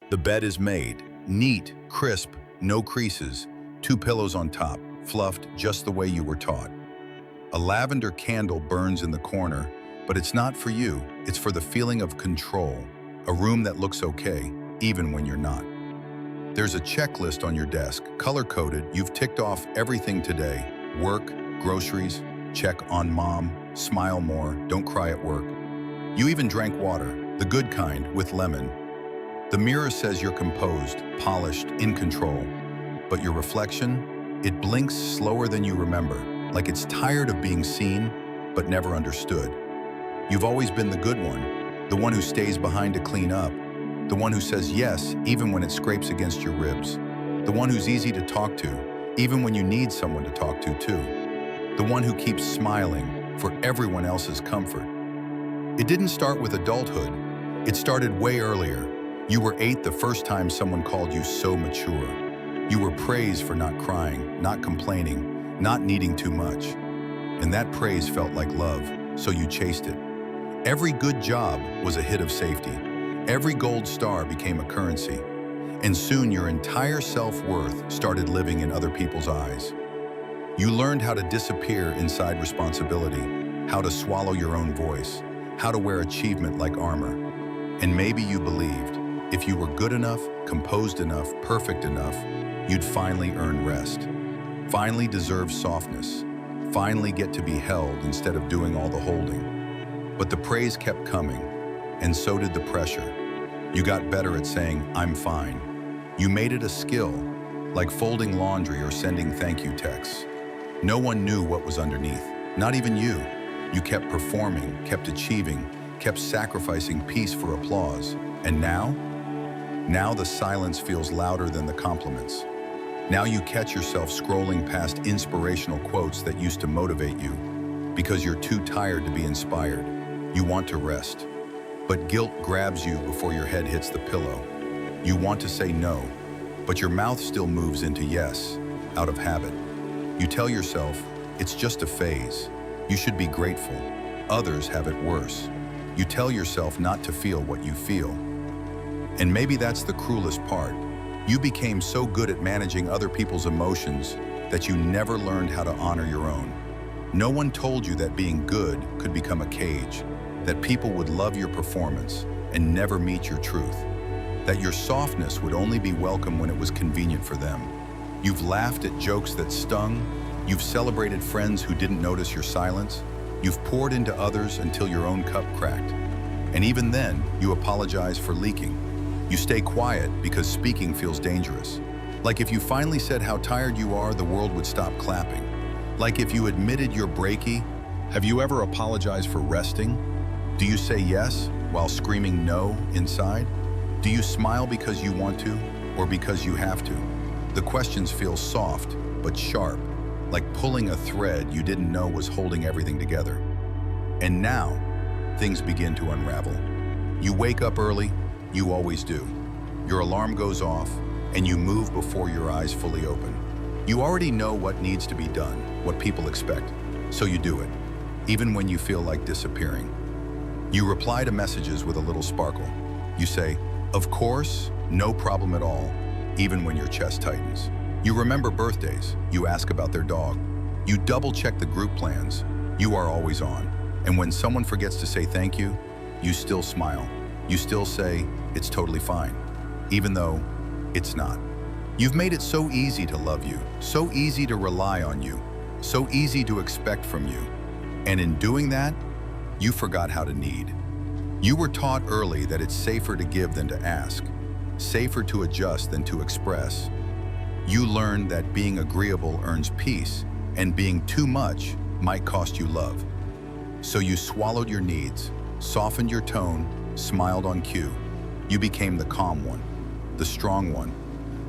The bed is made, neat, crisp, no creases, 2 pillows on top, fluffed just the way you were taught. A lavender candle burns in the corner, but it's not for you, it's for the feeling of control, a room that looks okay, even when you're not. There's a checklist on your desk, color-coded, you've ticked off everything today. Work, groceries, check on mom, smile more, don't cry at work. You even drank water, the good kind, with lemon. The mirror says you're composed, polished, in control. But your reflection, it blinks slower than you remember, like it's tired of being seen, but never understood. You've always been the good one, the one who stays behind to clean up, the one who says yes even when it scrapes against your ribs, the one who's easy to talk to, even when you need someone to talk to too, the one who keeps smiling for everyone else's comfort. It didn't start with adulthood. It started way earlier. You were 8 the first time someone called you so mature. You were praised for not crying, not complaining, not needing too much. And that praise felt like love, so you chased it. Every good job was a hit of safety. Every gold star became a currency. And soon your entire self-worth started living in other people's eyes. You learned how to disappear inside responsibility, how to swallow your own voice, how to wear achievement like armor. And maybe you believed, if you were good enough, composed enough, perfect enough, you'd finally earn rest, finally deserve softness, finally get to be held instead of doing all the holding. But the praise kept coming, and so did the pressure. You got better at saying, I'm fine. You made it a skill, like folding laundry or sending thank you texts. No one knew what was underneath, not even you. You kept performing, kept achieving, kept sacrificing peace for applause. And now the silence feels louder than the compliments. Now you catch yourself scrolling past inspirational quotes that used to motivate you because you're too tired to be inspired. You want to rest, but guilt grabs you before your head hits the pillow. You want to say no, but your mouth still moves into yes, out of habit. You tell yourself, it's just a phase. You should be grateful. Others have it worse. You tell yourself not to feel what you feel. And maybe that's the cruelest part. You became so good at managing other people's emotions that you never learned how to honor your own. No one told you that being good could become a cage, that people would love your performance and never meet your truth, that your softness would only be welcome when it was convenient for them. You've laughed at jokes that stung. You've celebrated friends who didn't notice your silence. You've poured into others until your own cup cracked. And even then, you apologize for leaking. You stay quiet because speaking feels dangerous. Like if you finally said how tired you are, the world would stop clapping. Like if you admitted you're breaky. Have you ever apologized for resting? Do you say yes while screaming no inside? Do you smile because you want to or because you have to? The questions feel soft but sharp, like pulling a thread you didn't know was holding everything together. And now, things begin to unravel. You wake up early. You always do. Your alarm goes off, and you move before your eyes fully open. You already know what needs to be done, what people expect, so you do it, even when you feel like disappearing. You reply to messages with a little sparkle. You say, of course, no problem at all, even when your chest tightens. You remember birthdays. You ask about their dog. You double-check the group plans. You are always on. And when someone forgets to say thank you, you still smile. You still say, it's totally fine, even though it's not. You've made it so easy to love you, so easy to rely on you, so easy to expect from you. And in doing that, you forgot how to need. You were taught early that it's safer to give than to ask, safer to adjust than to express. You learned that being agreeable earns peace, and being too much might cost you love. So you swallowed your needs, softened your tone, smiled on cue. You became the calm one, the strong one,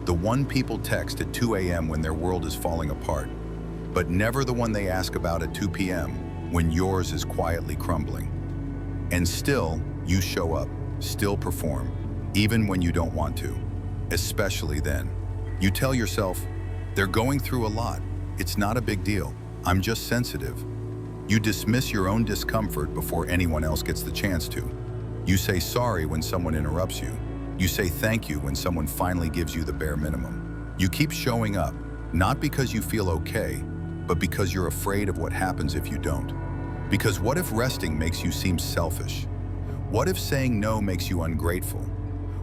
the one people text at 2 a.m. when their world is falling apart, but never the one they ask about at 2 p.m. when yours is quietly crumbling. And still, you show up, still perform, even when you don't want to, especially then. You tell yourself, they're going through a lot. It's not a big deal. I'm just sensitive. You dismiss your own discomfort before anyone else gets the chance to. You say sorry when someone interrupts you. You say thank you when someone finally gives you the bare minimum. You keep showing up, not because you feel okay, but because you're afraid of what happens if you don't. Because what if resting makes you seem selfish? What if saying no makes you ungrateful?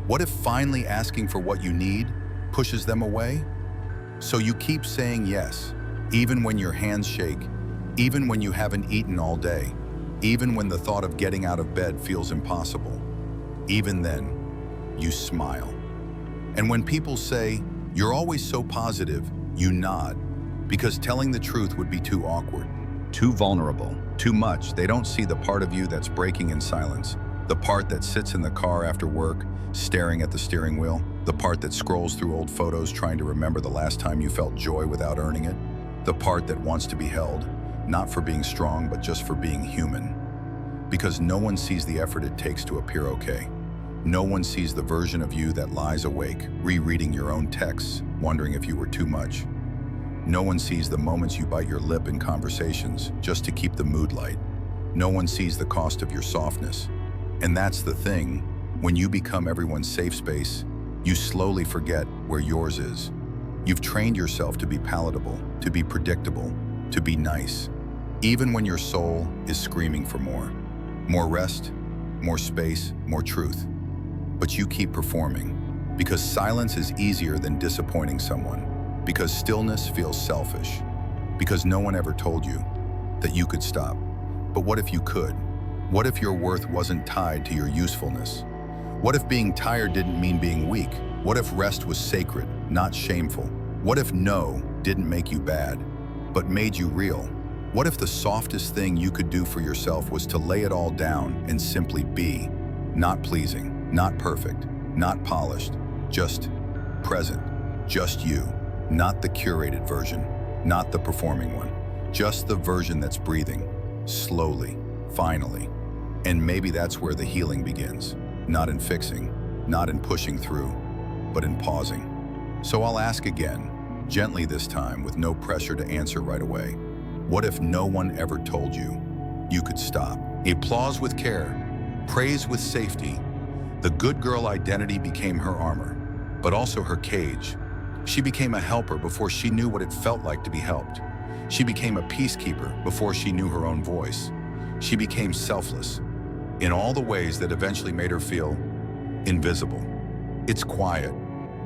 What if finally asking for what you need pushes them away? So you keep saying yes, even when your hands shake, even when you haven't eaten all day, even when the thought of getting out of bed feels impossible. Even then, you smile. And when people say, "You're always so positive," you nod, because telling the truth would be too awkward, too vulnerable, too much. They don't see the part of you that's breaking in silence, the part that sits in the car after work, staring at the steering wheel, the part that scrolls through old photos trying to remember the last time you felt joy without earning it, the part that wants to be held, not for being strong, but just for being human. Because no one sees the effort it takes to appear okay. No one sees the version of you that lies awake, rereading your own texts, wondering if you were too much. No one sees the moments you bite your lip in conversations just to keep the mood light. No one sees the cost of your softness. And that's the thing, when you become everyone's safe space, you slowly forget where yours is. You've trained yourself to be palatable, to be predictable, to be nice, even when your soul is screaming for more. More rest, more space, more truth. But you keep performing, because silence is easier than disappointing someone, because stillness feels selfish, because no one ever told you that you could stop. But what if you could? What if your worth wasn't tied to your usefulness? What if being tired didn't mean being weak? What if rest was sacred, not shameful? What if no didn't make you bad, but made you real? What if the softest thing you could do for yourself was to lay it all down and simply be, not pleasing, not perfect, not polished, just present, just you, not the curated version, not the performing one, just the version that's breathing, slowly, finally. And maybe that's where the healing begins, not in fixing, not in pushing through, but in pausing. So I'll ask again, gently this time with no pressure to answer right away. What if no one ever told you you could stop? Applause with care, praise with safety. The good girl identity became her armor, but also her cage. She became a helper before she knew what it felt like to be helped. She became a peacekeeper before she knew her own voice. She became selfless in all the ways that eventually made her feel invisible. It's quiet,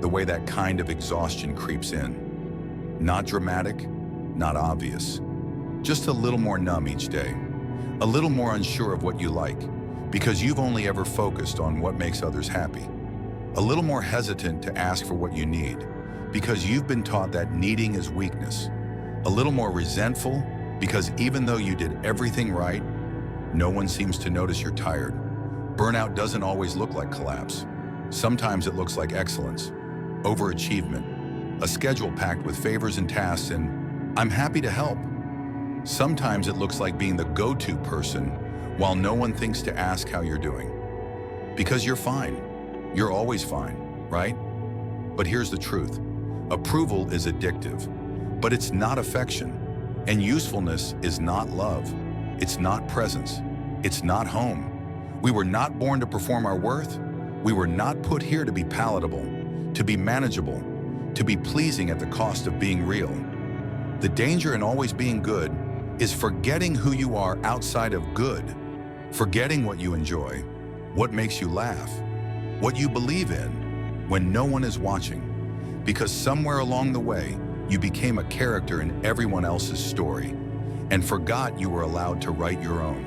the way that kind of exhaustion creeps in. Not dramatic, not obvious. Just a little more numb each day, a little more unsure of what you like, because you've only ever focused on what makes others happy. A little more hesitant to ask for what you need, because you've been taught that needing is weakness. A little more resentful, because even though you did everything right, no one seems to notice you're tired. Burnout doesn't always look like collapse. Sometimes it looks like excellence, overachievement, a schedule packed with favors and tasks, and "I'm happy to help." Sometimes it looks like being the go-to person while no one thinks to ask how you're doing. Because you're fine. You're always fine, right? But here's the truth. Approval is addictive, but it's not affection. And usefulness is not love. It's not presence. It's not home. We were not born to perform our worth. We were not put here to be palatable, to be manageable, to be pleasing at the cost of being real. The danger in always being good is forgetting who you are outside of good, forgetting what you enjoy, what makes you laugh, what you believe in when no one is watching. Because somewhere along the way, you became a character in everyone else's story and forgot you were allowed to write your own.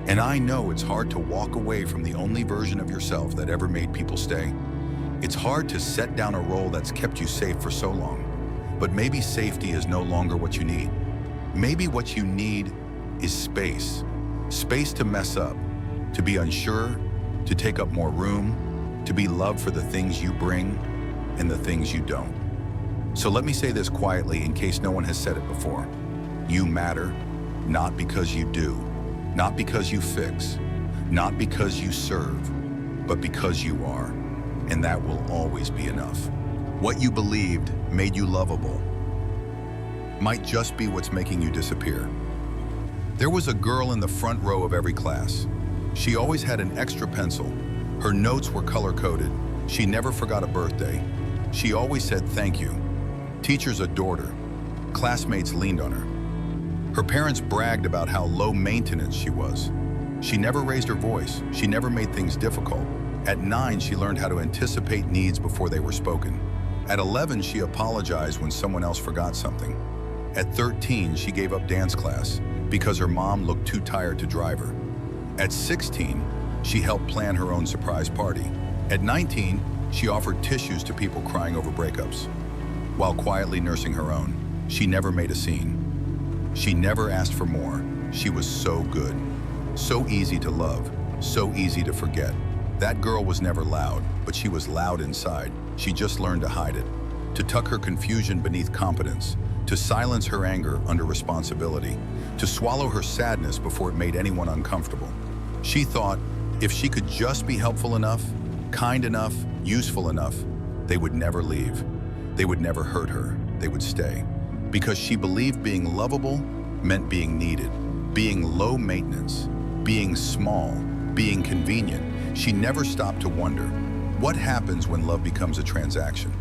And I know it's hard to walk away from the only version of yourself that ever made people stay. It's hard to set down a role that's kept you safe for so long. But maybe safety is no longer what you need. Maybe what you need is space. Space to mess up, to be unsure, to take up more room, to be loved for the things you bring and the things you don't. So let me say this quietly in case no one has said it before. You matter, not because you do, not because you fix, not because you serve, but because you are. And that will always be enough. What you believed made you lovable might just be what's making you disappear. There was a girl in the front row of every class. She always had an extra pencil. Her notes were color-coded. She never forgot a birthday. She always said thank you. Teachers adored her. Classmates leaned on her. Her parents bragged about how low maintenance she was. She never raised her voice. She never made things difficult. At 9, she learned how to anticipate needs before they were spoken. At 11, she apologized when someone else forgot something. At 13, she gave up dance class because her mom looked too tired to drive her. At 16, she helped plan her own surprise party. At 19, she offered tissues to people crying over breakups. While quietly nursing her own, she never made a scene. She never asked for more. She was so good. So easy to love, so easy to forget. That girl was never loud, but she was loud inside. She just learned to hide it, to tuck her confusion beneath competence, to silence her anger under responsibility, to swallow her sadness before it made anyone uncomfortable. She thought if she could just be helpful enough, kind enough, useful enough, they would never leave. They would never hurt her. They would stay. Because she believed being lovable meant being needed, being low maintenance, being small, being convenient. She never stopped to wonder, what happens when love becomes a transaction?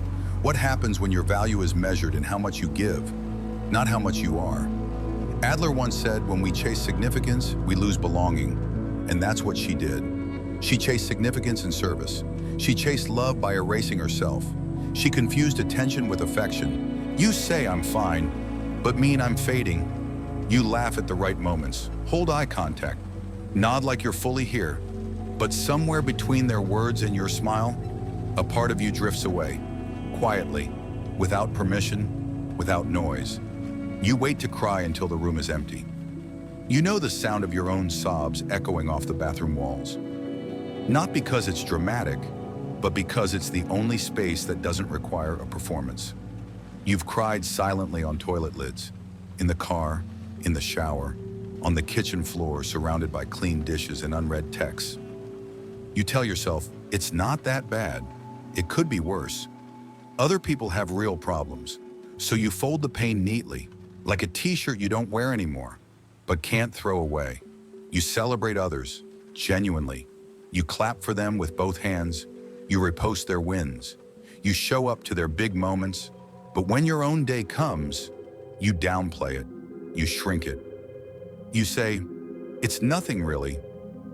What happens when your value is measured in how much you give, not how much you are? Adler once said, when we chase significance, we lose belonging. And that's what she did. She chased significance and service. She chased love by erasing herself. She confused attention with affection. You say I'm fine, but mean I'm fading. You laugh at the right moments, hold eye contact, nod like you're fully here. But somewhere between their words and your smile, a part of you drifts away, quietly, without permission, without noise. You wait to cry until the room is empty. You know the sound of your own sobs echoing off the bathroom walls. Not because it's dramatic, but because it's the only space that doesn't require a performance. You've cried silently on toilet lids, in the car, in the shower, on the kitchen floor surrounded by clean dishes and unread texts. You tell yourself, it's not that bad. It could be worse. Other people have real problems, so you fold the pain neatly, like a t-shirt you don't wear anymore, but can't throw away. You celebrate others, genuinely. You clap for them with both hands. You repost their wins. You show up to their big moments. But when your own day comes, you downplay it. You shrink it. You say, it's nothing really.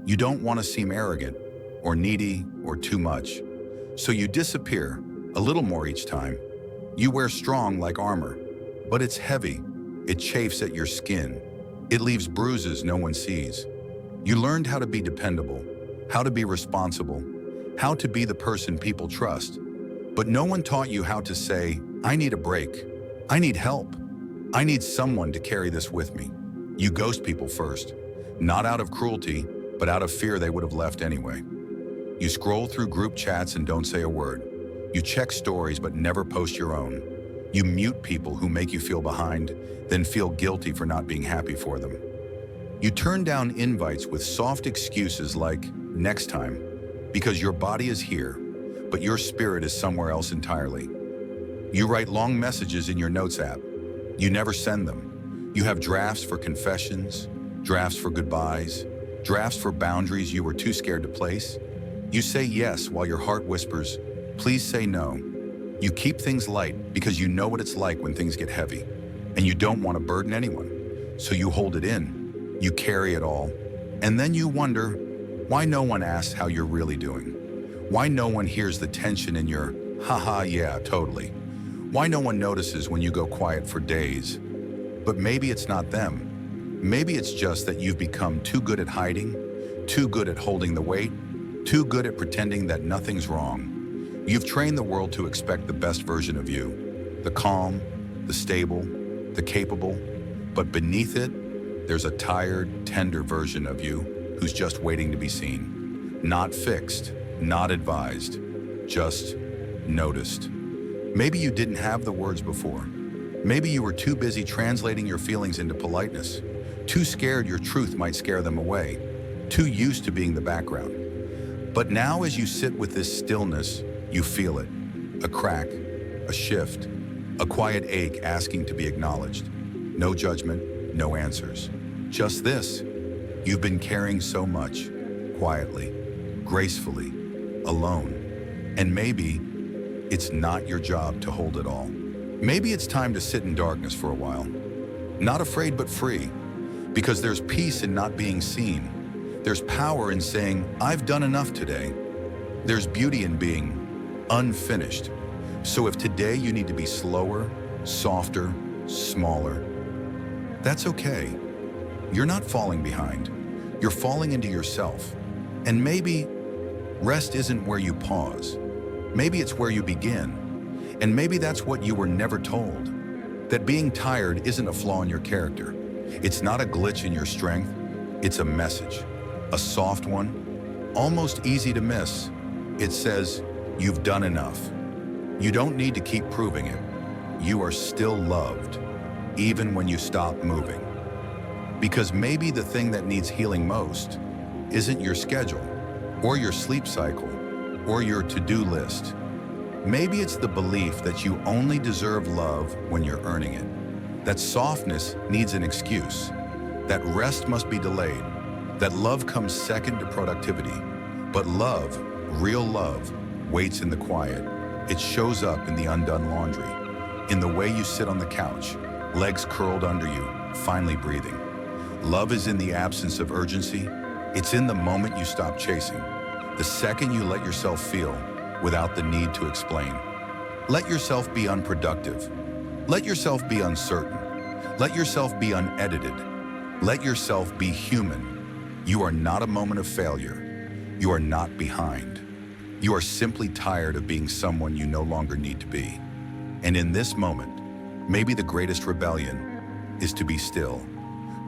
You don't want to seem arrogant or needy or too much. So you disappear a little more each time. You wear strong like armor, but it's heavy. It chafes at your skin. It leaves bruises no one sees. You learned how to be dependable, how to be responsible, how to be the person people trust. But no one taught you how to say, I need a break. I need help. I need someone to carry this with me. You ghost people first, not out of cruelty, but out of fear they would have left anyway. You scroll through group chats and don't say a word. You check stories but never post your own. You mute people who make you feel behind, then feel guilty for not being happy for them. You turn down invites with soft excuses like, next time, because your body is here, but your spirit is somewhere else entirely. You write long messages in your notes app. You never send them. You have drafts for confessions, drafts for goodbyes, drafts for boundaries you were too scared to place. You say yes while your heart whispers, please say no. You keep things light because you know what it's like when things get heavy, and you don't want to burden anyone. So you hold it in, you carry it all, and then you wonder why no one asks how you're really doing. Why no one hears the tension in your, haha, yeah, totally. Why no one notices when you go quiet for days. But maybe it's not them. Maybe it's just that you've become too good at hiding, too good at holding the weight, too good at pretending that nothing's wrong. You've trained the world to expect the best version of you, the calm, the stable, the capable, but beneath it, there's a tired, tender version of you who's just waiting to be seen. Not fixed, not advised, just noticed. Maybe you didn't have the words before. Maybe you were too busy translating your feelings into politeness, too scared your truth might scare them away, too used to being the background. But now as you sit with this stillness, you feel it, a crack, a shift, a quiet ache asking to be acknowledged. No judgment, no answers. Just this, you've been carrying so much, quietly, gracefully, alone. And maybe it's not your job to hold it all. Maybe it's time to sit in darkness for a while. Not afraid but free, because there's peace in not being seen. There's power in saying, I've done enough today. There's beauty in being unfinished. So if today you need to be slower, softer, smaller, that's okay. You're not falling behind. You're falling into yourself. And maybe rest isn't where you pause. Maybe it's where you begin. And maybe that's what you were never told. That being tired isn't a flaw in your character. It's not a glitch in your strength. It's a message. A soft one, almost easy to miss. It says, you've done enough. You don't need to keep proving it. You are still loved, even when you stop moving. Because maybe the thing that needs healing most isn't your schedule, or your sleep cycle, or your to-do list. Maybe it's the belief that you only deserve love when you're earning it. That softness needs an excuse. That rest must be delayed. That love comes second to productivity. But love, real love, waits in the quiet. It shows up in the undone laundry, in the way you sit on the couch, legs curled under you, finally breathing. Love is in the absence of urgency. It's in the moment you stop chasing. The second you let yourself feel without the need to explain. Let yourself be unproductive. Let yourself be uncertain. Let yourself be unedited. Let yourself be human. You are not a moment of failure. You are not behind. You are simply tired of being someone you no longer need to be. And in this moment, maybe the greatest rebellion is to be still,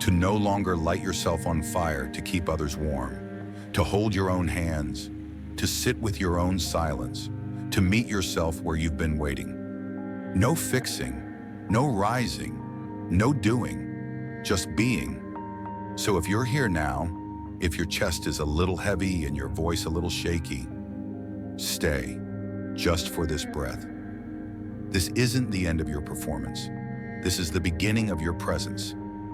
to no longer light yourself on fire to keep others warm, to hold your own hands, to sit with your own silence, to meet yourself where you've been waiting. No fixing, no rising, no doing, just being. So if you're here now, if your chest is a little heavy and your voice a little shaky, stay, just for this breath. This isn't the end of your performance. This is the beginning of your presence,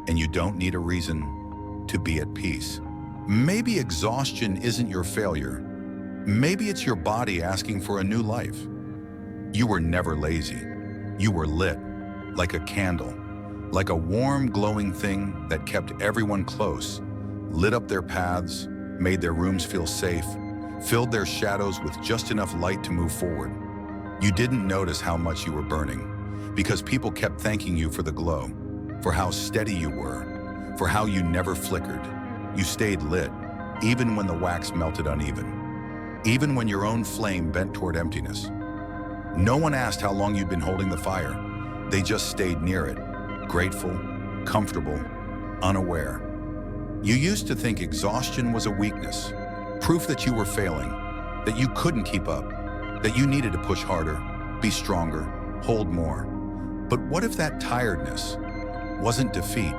and you don't need a reason to be at peace. Maybe exhaustion isn't your failure. Maybe it's your body asking for a new life. You were never lazy. You were lit, like a candle, like a warm, glowing thing that kept everyone close, lit up their paths, made their rooms feel safe, filled their shadows with just enough light to move forward. You didn't notice how much you were burning, because people kept thanking you for the glow, for how steady you were, for how you never flickered. You stayed lit, even when the wax melted uneven. Even when your own flame bent toward emptiness. No one asked how long you'd been holding the fire. They just stayed near it, grateful, comfortable, unaware. You used to think exhaustion was a weakness, proof that you were failing, that you couldn't keep up, that you needed to push harder, be stronger, hold more. But what if that tiredness wasn't defeat?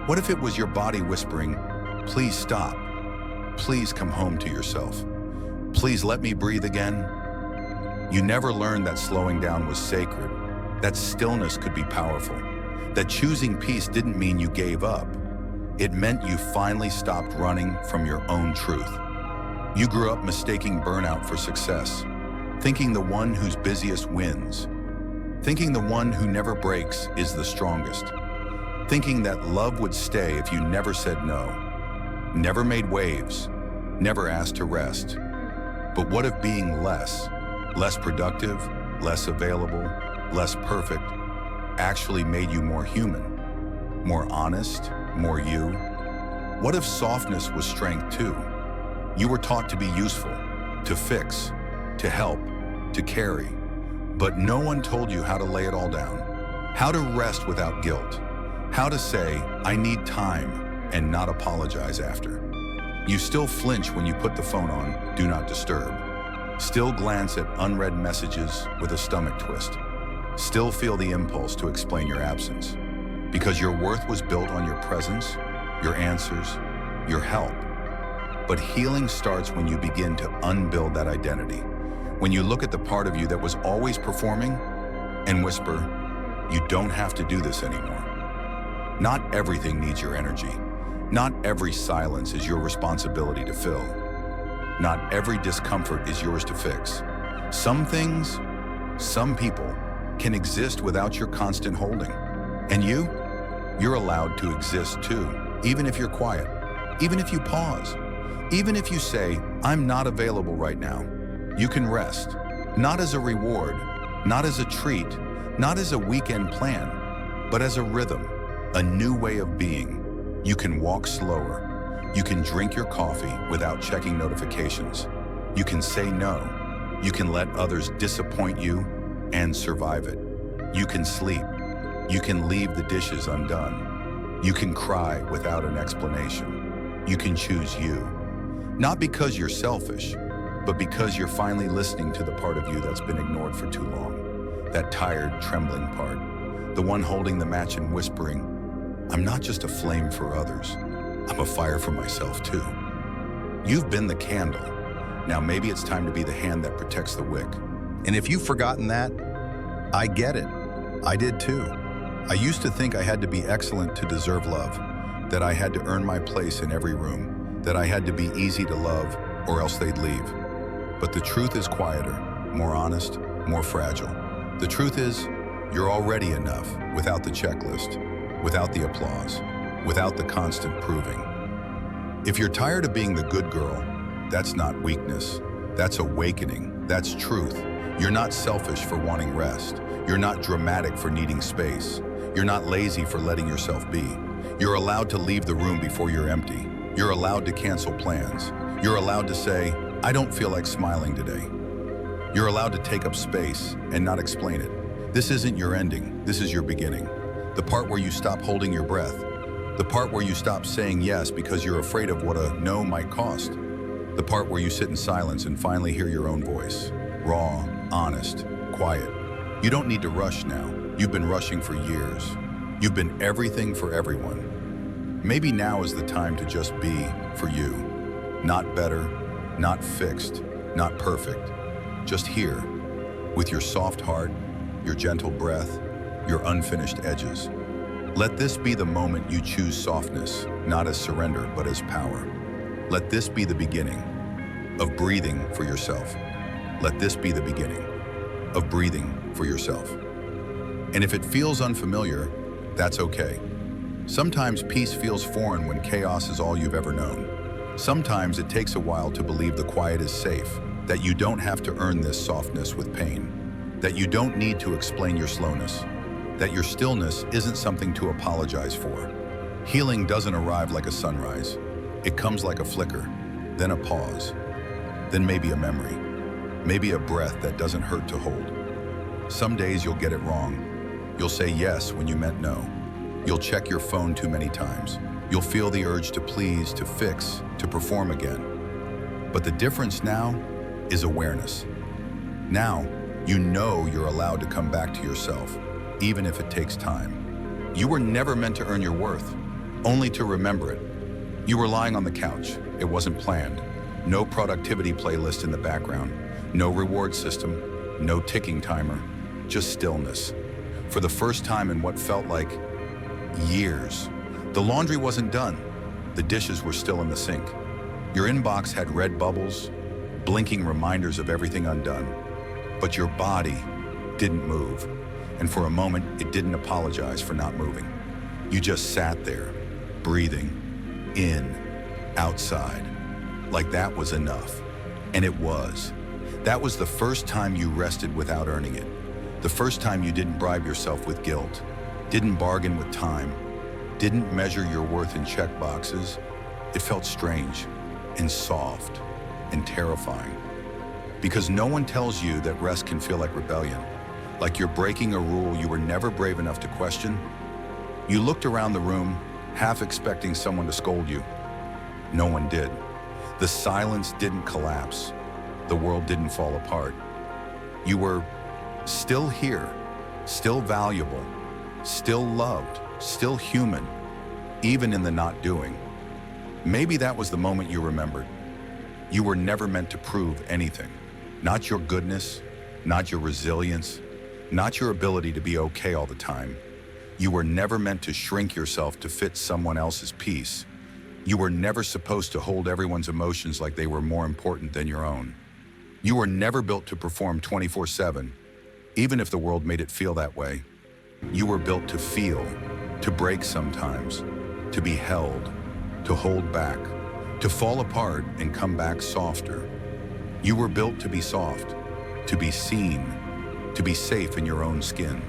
What if it was your body whispering, please stop, please come home to yourself. Please let me breathe again. You never learned that slowing down was sacred, that stillness could be powerful, that choosing peace didn't mean you gave up. It meant you finally stopped running from your own truth. You grew up mistaking burnout for success, thinking the one who's busiest wins, thinking the one who never breaks is the strongest, thinking that love would stay if you never said no, never made waves, never asked to rest. But what if being less productive, less available, less perfect, actually made you more human, more honest, more you? What if softness was strength too? You were taught to be useful, to fix, to help, to carry, but no one told you how to lay it all down, how to rest without guilt, how to say, I need time, and not apologize after. You still flinch when you put the phone on Do Not Disturb. Still glance at unread messages with a stomach twist. Still feel the impulse to explain your absence. Because your worth was built on your presence, your answers, your help. But healing starts when you begin to unbuild that identity. When you look at the part of you that was always performing and whisper, you don't have to do this anymore. Not everything needs your energy. Not every silence is your responsibility to fill. Not every discomfort is yours to fix. Some things, some people can exist without your constant holding. And you're allowed to exist too, even if you're quiet, even if you pause, even if you say, I'm not available right now. You can rest, not as a reward, not as a treat, not as a weekend plan, but as a rhythm, a new way of being. You can walk slower. You can drink your coffee without checking notifications. You can say no. You can let others disappoint you and survive it. You can sleep. You can leave the dishes undone. You can cry without an explanation. You can choose you. Not because you're selfish, but because you're finally listening to the part of you that's been ignored for too long. That tired, trembling part. The one holding the match and whispering, I'm not just a flame for others. I'm a fire for myself too. You've been the candle. Now maybe it's time to be the hand that protects the wick. And if you've forgotten that, I get it. I did too. I used to think I had to be excellent to deserve love, that I had to earn my place in every room, that I had to be easy to love or else they'd leave. But the truth is quieter, more honest, more fragile. The truth is, you're already enough without the checklist, without the applause, without the constant proving. If you're tired of being the good girl, that's not weakness. That's awakening. That's truth. You're not selfish for wanting rest. You're not dramatic for needing space. You're not lazy for letting yourself be. You're allowed to leave the room before you're empty. You're allowed to cancel plans. You're allowed to say, I don't feel like smiling today. You're allowed to take up space and not explain it. This isn't your ending. This is your beginning. The part where you stop holding your breath. The part where you stop saying yes because you're afraid of what a no might cost. The part where you sit in silence and finally hear your own voice. Raw, honest, quiet. You don't need to rush now. You've been rushing for years. You've been everything for everyone. Maybe now is the time to just be for you. Not better, not fixed, not perfect. Just here, with your soft heart, your gentle breath, your unfinished edges. Let this be the moment you choose softness, not as surrender, but as power. Let this be the beginning of breathing for yourself. Let this be the beginning of breathing for yourself. And if it feels unfamiliar, that's okay. Sometimes peace feels foreign when chaos is all you've ever known. Sometimes it takes a while to believe the quiet is safe, that you don't have to earn this softness with pain, that you don't need to explain your slowness, that your stillness isn't something to apologize for. Healing doesn't arrive like a sunrise. It comes like a flicker, then a pause, then maybe a memory, maybe a breath that doesn't hurt to hold. Some days you'll get it wrong. You'll say yes when you meant no. You'll check your phone too many times. You'll feel the urge to please, to fix, to perform again. But the difference now is awareness. Now, you know you're allowed to come back to yourself, even if it takes time. You were never meant to earn your worth, only to remember it. You were lying on the couch. It wasn't planned. No productivity playlist in the background. No reward system. No ticking timer. Just stillness. For the first time in what felt like years. The laundry wasn't done. The dishes were still in the sink. Your inbox had red bubbles, blinking reminders of everything undone. But your body didn't move. And for a moment, it didn't apologize for not moving. You just sat there, breathing, in, outside, like that was enough. And it was. That was the first time you rested without earning it. The first time you didn't bribe yourself with guilt, didn't bargain with time, didn't measure your worth in check boxes. It felt strange and soft and terrifying. Because no one tells you that rest can feel like rebellion, like you're breaking a rule you were never brave enough to question. You looked around the room, half expecting someone to scold you. No one did. The silence didn't collapse. The world didn't fall apart. You were still here, still valuable, still loved, still human, even in the not doing. Maybe that was the moment you remembered. You were never meant to prove anything. Not your goodness, not your resilience, not your ability to be okay all the time. You were never meant to shrink yourself to fit someone else's peace. You were never supposed to hold everyone's emotions like they were more important than your own. You were never built to perform 24/7, even if the world made it feel that way. You were built to feel, to break sometimes, to be held, to hold back, to fall apart and come back softer. You were built to be soft, to be seen, to be safe in your own skin.